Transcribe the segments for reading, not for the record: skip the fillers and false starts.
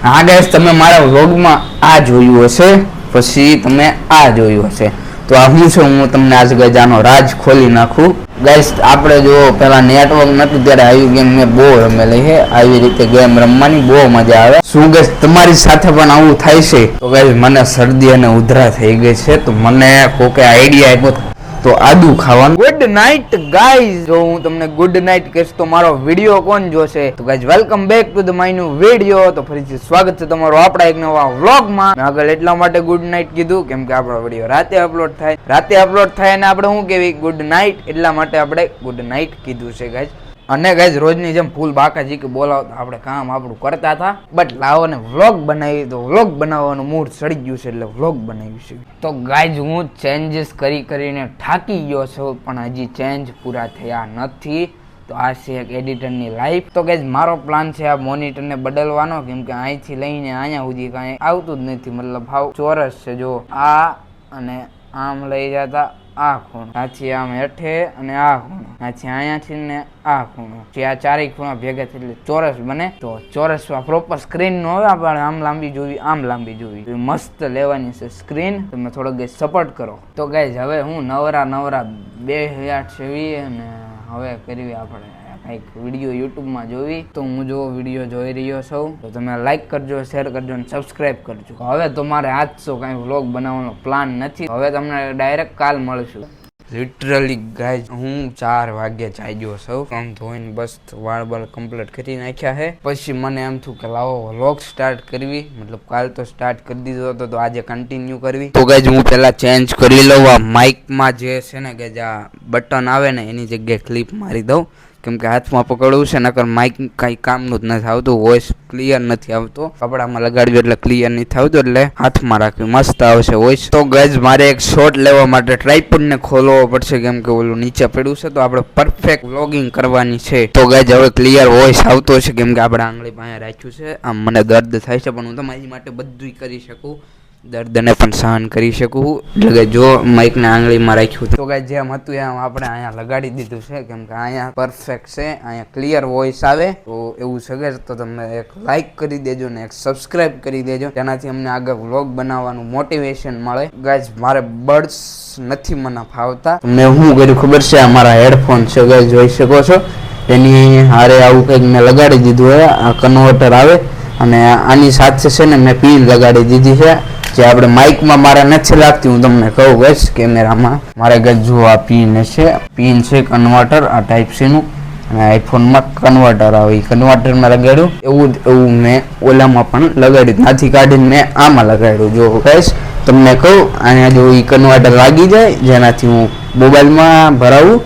હા ગાઈસ, તમે મારા વ્લોગમાં આ જોયું હશે, પછી તમે આ જોયું હશે. તો આ હું છું, હું તમને આજે ગાઈસ આનો રાજ ખોલી નાખું. ગાઈસ, આપણે જો પેલા નેટવર્ક નતું ત્યારે આવી ગેમ મેં બહુ રમેલી છે. આવી રીતે ગેમ રમવાની બહુ મજા આવે. શું ગાઈસ તમારી સાથે પણ આવું થાય છે? તો ગાઈસ મને શરદી અને ઉધરા થઈ ગઈ છે, તો મને કોકે આઈડિયા આપ્યો તો આદુ ખાવાનું. Good night guys. જો હું તમને ગુડ નાઇટ કહીશ તો મારો વિડીયો કોણ જોશે? તો guys welcome back to the my new video. તો ફરીથી સ્વાગત છે તમારું આપણા એક નવા વ્લોગમાં. મેં આગળ એટલા માટે ગુડ નાઇટ કીધું કેમ કે આપણો વિડીયો રાતે અપલોડ થાય અને આપણે શું કહેવી ગુડ નાઇટ, એટલા માટે આપણે ગુડ નાઇટ કીધું છે ગાઈઝ. અને ગાઈઝ રોજની જેમ ફૂલ બાકાજી કે બોલાવતા આપણે કામ આપણું કરતા હતા, બટ લાવો ને વ્લોગ બનાવી તો વ્લોગ બનાવવાનું મૂડ સડી ગયું છે એટલે વ્લોગ બનાવ્યું છે. તો ગાઈઝ હું ચેન્જીસ કરીને થાકી ગયો છું, પણ હજી ચેન્જ પૂરા થયા નથી. તો આ છે એક એડિટરની લાઈફ. તો ગાઈઝ મારો પ્લાન છે આ મોનિટરને બદલવાનો, કેમ કે અહીંથી લઈને અહીંયા સુધી કાંઈ આવતું જ નથી. મતલબ હાવ ચોરસ છે. જો આ અને આમ લઈ જતા આ ખૂણો, આથી આમ હેઠે અને આ ખૂણો, આથી અહીંયાથી ને આ ખૂણો, જે આ ચારેય ખૂણા ભેગા થઈ એટલે ચોરસ બને. તો ચોરસમાં પ્રોપર સ્ક્રીન નો હવે આપણે આમ લાંબી જોવી, આમ લાંબી જોવી, મસ્ત લેવાની છે સ્ક્રીન. તમે થોડોક ગાઈઝ સપોર્ટ કરો. તો ગાઈઝ હવે હું નવરા 2026 અને હવે કરવી આપણે કંઈક વિડીયો યુટ્યુબમાં જોવી. તો હું જો વિડીયો જોઈ રહ્યો છું તો તમે લાઈક કરજો, શેર કરજો અને સબસ્ક્રાઈબ કરજો. હવે તો મારે આજ તો કાંઈ વ્લોગ બનાવવાનો પ્લાન નથી. હવે તમને ડાયરેક્ટ કાલ મળશું. લિટરલી ગાઈઝ હું 4 વાગે જાગ્યો છું. આમ ધોઈને બસ વાળ બાળ કમ્પ્લીટ કરી નાખ્યા છે. પછી મને એમ થયું કે લાવો વ્લોગ સ્ટાર્ટ કરવી, મતલબ કાલ તો સ્ટાર્ટ કરી દીધો હતો, તો આજે કન્ટિન્યુ કરવી. તો ગાઈઝ હું પહેલા ચેન્જ કરી લઉં. આ માઇકમાં જે છે ને ગાઈઝ આ બટન આવે ને એની જગ્યાએ ક્લિપ મારી દઉં, કેમ કે હાથમાં પકડવું છે, નકર માઇક કાંઈ કામનું જ નથી આવતું, વોઇસ ક્લિયર નથી આવતો. કપડામાં લગાડ્યું એટલે ક્લિયર નથી આવતું, એટલે હાથમાં રાખ્યું મસ્ત આવશે વોઇસ. તો ગાઈઝ મારે એક શોટ લેવા માટે ટ્રાયપોડને ખોલવો પડશે, કેમ કે ઓલું નીચે પડ્યું છે. તો આપણે પરફેક્ટ વ્લોગિંગ કરવાની છે. તો ગાઈઝ હવે ક્લિયર વોઇસ આવતો છે, કેમ કે આપણે આંગળી પાસે રાખ્યું છે. આમ મને દર્દ થાય છે, પણ હું તમારી માટે બધું કરી શકું, દર્દને પણ સહન કરી શકું. એટલે જો માઇકને આંગળીમાં રાખ્યું તો ગાઈઝ જેમ હતું એમ આપણે અહીંયા લગાડી દીધું છે, કેમ કે અહીંયા પરફેક્ટ છે, અહીંયા ક્લિયર વોઇસ આવે. તો એવું છે તો તમે એક લાઈક કરી દેજો ને એક સબસ્ક્રાઇબ કરી દેજો, તેનાથી અમને આગળ વ્લોગ બનાવવાનું મોટિવેશન મળે. ગાઈઝ મારે બર્ડ્સ નથી મને ફાવતા. મેં શું કર્યું ખબર છે? અમારા હેડફોન છે ગાઈઝ, જોઈ શકો છો. એની હારે આવું કંઈક મેં લગાડી દીધું હોય. આ કન્વર્ટર આવે અને આની સાથે છે ને મેં પિન લગાડી દીધી છે, જે આપણે માઇકમાં મારે નથી લાગતી. હું તમને કહું ગઈશ કેમેરામાં મારે ગઈ જો આ પિન છે કન્વર્ટર, આ ટાઈપ સી નું, અને આઈફોનમાં કન્વર્ટર આવે, એ કન્વર્ટરમાં લગાડ્યું. એવું મેં ઓલામાં પણ લગાડ્યું, ત્યાંથી કાઢીને મેં આમાં લગાડ્યું. જો ગઈશ તમને કહું, અહીંયા જો એ કન્વર્ટર લાગી જાય, જેનાથી હું મોબાઈલમાં ભરાવું,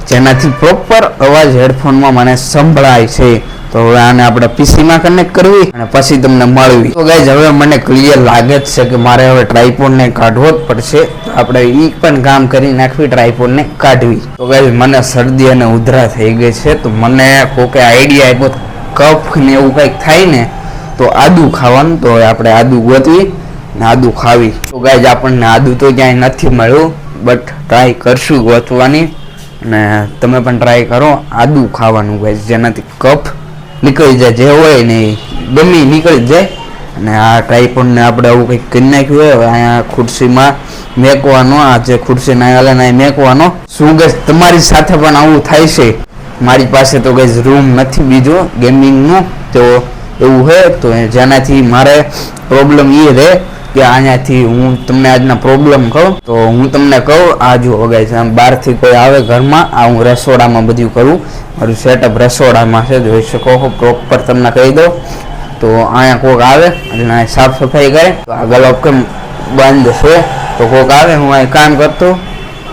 જેનાથી પ્રોપર અવાજ હેડફોનમાં મને સંભળાય છે. તો હવે આને આપણે પીસીમાં કનેક્ટ કરવી અને પછી તમને મળવી. તો ગાઈઝ હવે મને ક્લિયર લાગે જ છે કે મારે હવે ટ્રાયપોડને કાઢવો જ પડશે. આપણે એ પણ કામ કરી નાખવી, ટ્રાયપોડને કાઢવી. તો ગાઈઝ મને શરદી અને ઉધરા થઈ ગઈ છે, તો મને કોકે આઈડિયા આપ્યો કફ ને એવું કંઈક થાય ને તો આદુ ખાવાનું. તો હવે આપણે આદુ ગોતવી ને આદુ ખાવી. તો ગાઈઝ આપણને આદુ તો ક્યાંય નથી મળ્યું, બટ ટ્રાય કરશું ગોતવાની, અને તમે પણ ટ્રાય કરો આદુ ખાવાનું ગાઈઝ, જેનાથી કફ નીકળી જાય, જે હોય ને ગમી નીકળી જાય. અને આ ટ્રાયપોડને આપણે આવું કંઈક કરી નાખ્યું હોય. હવે અહીંયા ખુરશીમાં મેકવાનો, આ જે ખુરશીના હાલે મેકવાનો. શું ગાઈઝ તમારી સાથે પણ આવું થાય છે? મારી પાસે તો ગાઈઝ રૂમ નથી બીજો ગેમિંગનું, તો એવું છે. તો જેનાથી મારે પ્રોબ્લેમ એ રહે કે અહીંયાથી હું તમને આજના પ્રોબ્લેમ કહું. તો હું તમને કહું, આ જો ગાઈઝ આમ બહારથી કોઈ આવે ઘરમાં, આ હું રસોડામાં બધું કરું, મારું સેટઅપ રસોડામાં છે, જોઈ શકો છો. પ્રોપર તમને કહી દઉં તો અહીંયા કોઈક આવે એટલે સાફ સફાઈ કરે, તો આ ગલોપ કેમ બંધ છે, તો કોઈક આવે, હું અહીં કામ કરતો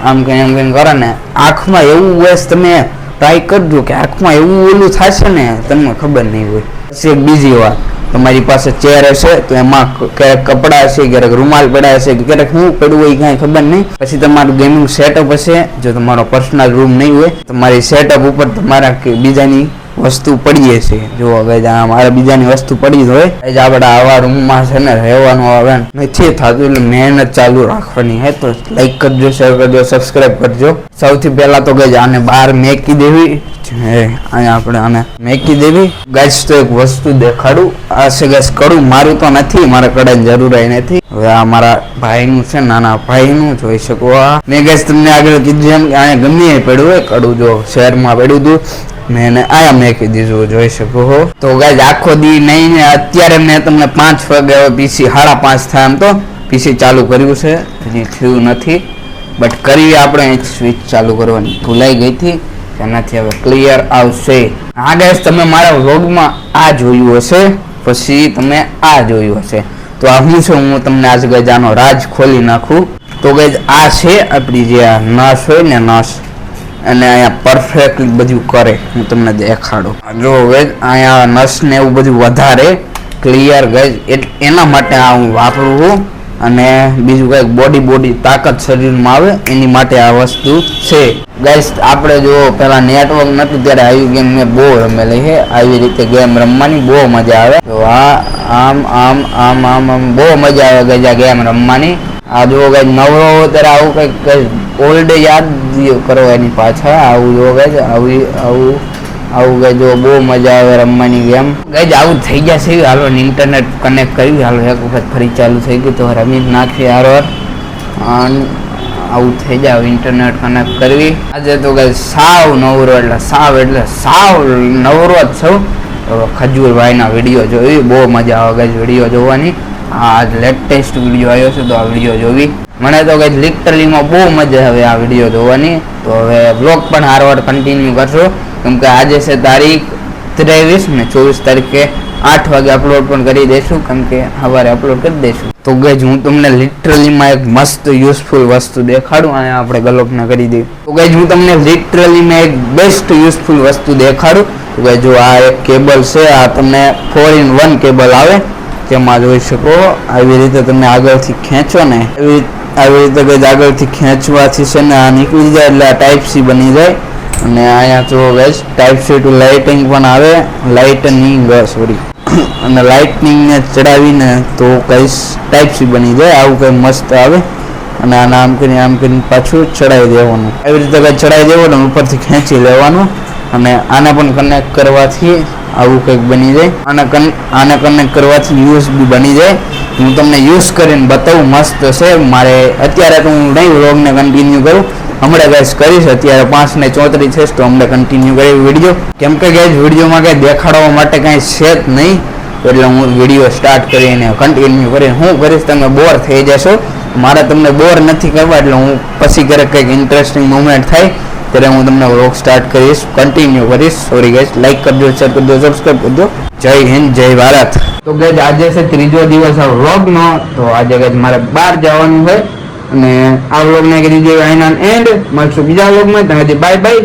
આમ કંઈ એમ કંઈ કરે ને આંખમાં એવું હોય, તમે ટ્રાય કરજો કે આંખમાં એવું ઓલું થશે ને તમને ખબર નહીં હોય. પછી એક બીજી વાત, તમારી પાસે ચેર હશે તો એમાં ક્યારેક કપડાં હશે, ક્યારેક રૂમાલ પડ્યા હશે, ક્યારેક શું પડવું હોય કાંઈ ખબર નહીં. પછી તમારું ગેમિંગ સેટઅપ હશે, જો તમારો પર્સનલ રૂમ નહીં હોય, તમારી સેટઅપ ઉપર તમારા બીજાની વસ્તુ પડીએ છે. જો હવે મારે બીજાની વસ્તુ પડી હોય આપણે આવા રૂમમાં છે ને રહેવાનું આવે નથી થતું, એટલે મહેનત ચાલુ રાખવાની હે. તો લાઈક કરજો, શેર કરજો, સબસ્ક્રાઇબ કરજો. સૌથી પહેલા તો ગઈ આને બહાર મેકી દેવી, અહીંયા આપણે આને મેકી દેવી. ગાઈસ તો એક વસ્તુ દેખાડું, આ છે ગાઈસ કડું. મારું તો નથી, મારે કડાની જરૂર નથી. હવે આ મારા ભાઈનું છે, નાના ભાઈનું, જોઈ શકો. આ મેં ગાઈસ તમને આગળ કીધું એમ કે અહીંયા ગમે પડ્યું હોય કડું, જો શહેરમાં પડ્યું હતું, મેં એને આયા મેકી દીધું, જોઈ શકો હો. તો ગાઈસ આખો દી નહીં ને અત્યારે મેં તમને 5 વાગે પીસી 5:30 થાય એમ તો પીસી ચાલુ કર્યું છે, હજી થયું નથી. બટ કરી આપણે એક સ્વિચ ચાલુ કરવાની ભૂલાઈ ગઈ હતી, એનાથી હવે ક્લિયર આવશે. હા ગાઈસ તમે મારા વ્લોગમાં આ જોયું હશે, પછી તમે આ જોયું હશે. તો આ હું છું, હું તમને આજે ગાઈસ આનો રાજ ખોલી નાખું. તો ગાઈસ આ છે આપણી જે આ નસ હોય ને, નસ, અને અહીંયા પરફેક્ટલી બધું કરે. હું તમને દેખાડું. જો ગાઈસ અહીંયા નસ ને એવું બધું વધારે ક્લિયર ગાઈસ, એના માટે આ હું વાપરું છું. અને બીજું કંઈક બોડી તાકાત શરીરમાં આવે એની માટે આ વસ્તુ છે. ગાઈસ આપણે જો પેલા નેટવર્ક નતું ત્યારે આવી ગેમ મેં બહુ રમેલી છે. આવી રીતે ગેમ રમવાની બહુ મજા આવે. તો આ આમ બહુ મજા આવે ગાઈસ આ ગેમ રમવાની. આ જો ગાઈસ નવરો ત્યારે આવું કંઈક ઓલ્ડ યાદ કરો એની પાછળ. આવું જો ગાઈસ આવું ગાઈસ જો બહુ મજા આવે રમવાની ગેમ. ગાઈસ આવું થઈ જશે. હાલો ઇન્ટરનેટ કનેક્ટ કર્યું, હાલો એક વખત ફરી ચાલુ થઈ ગયું તો રમી નાખીએ હારો. આવું થઈ જાય ઇન્ટરનેટ કનેક્ટ કરવી. આજે તો ગાઈસ સાવ નવરો, એટલે સાવ નવરો જ છું. ખજૂરભાઈના વિડીયો જોઈ બહુ મજા આવે ગાઈસ વિડીયો જોવાની. આ લેટેસ્ટ વિડીયો આવ્યો છે તો આ વિડીયો જોવી મને તો ગાઈસ લિટરલીમાં બહુ મજા આવે આ વિડીયો જોવાની. તો હવે બ્લોગ પણ હારવાર કન્ટિન્યુ કરશો, કેમ કે આજે છે તારીખ 23 ને 24 તારીખે 8 વાગે અપલોડ પણ કરી દઈશું, કેમ કે સવારે અપલોડ કરી દઈશું. તો ગાઈસ હું તમને લિટરલીમાં એક મસ્ત યુઝફુલ વસ્તુ દેખાડું અને આપણે ગલોપના કરી દઈએ. તો ગાઈસ હું તમને લિટરલીમાં એક બેસ્ટ યુઝફુલ વસ્તુ દેખાડું. તો ગાઈસ જો આ એક કેબલ છે, આ તમને 4-in-1 કેબલ આવે, તેમાં જોઈ શકો. આવી રીતે તમે આગળથી ખેંચો ને, આવી રીતે ગાઈસ આગળથી ખેંચવાથી છે ને આ નીકળી જાય, એટલે આ ટાઈપ સી બની જાય. અને અહીંયા જો guys type C to lighting પણ આવે, લાઇટનિંગ સોરી અને લાઇટનિંગ ને ચડાવીને તો ગાઈસ ટાઈપ સી બની જાય. આવું કંઈ મસ્ત આવે. અને આને આમ કરીને પાછું ચડાવી દેવાનું. આવી રીતે કંઈ ચડાવી દેવાનું, ઉપરથી ખેંચી લેવાનું. અને આને પણ કનેક્ટ કરવાથી આવું કંઈક બની જાય. આને કનેક્ટ કરવાથી USB બની જાય. હું તમને યુઝ કરીને બતાવું, મસ્ત છે. મારે અત્યારે તો હું નહીં વ્લોગને કન્ટિન્યુ કરું, હમણાં ગાઈસ કરીશ. અત્યારે 5:34 છે તો હમણાં કન્ટિન્યુ કરી વિડીયો, કેમ કે ગાઈસ વિડીયોમાં કંઈ દેખાડવા માટે કાંઈ છે જ નહીં. એટલે હું વિડીયો સ્ટાર્ટ કરીને કન્ટિન્યુ કરીને હું કરીશ, તમે બોર થઈ જશો. મારે તમને બોર નથી કરવા, એટલે હું પછી ક્યારેક કંઈક ઇન્ટરેસ્ટિંગ મુમેન્ટ થાય ત્યારે હું તમને વ્લોગ સ્ટાર્ટ કરીશ, કન્ટિન્યુ કરીશ. સોરી ગાઈસ, લાઈક કરજો, શેર કરજો, સબસ્ક્રાઇબ કરજો. જય હિન્દ, જય ભારત. તો ગાઈસ આજે છે ત્રીજો દિવસ આ વ્લોગનો. તો આજે ગાઈસ મારે બહાર જવાનું છે અને આ વ્લોગને કરી દીધો એન્ડ. મળશું બીજા વ્લોગમાં. ત્યાં બાય બાય.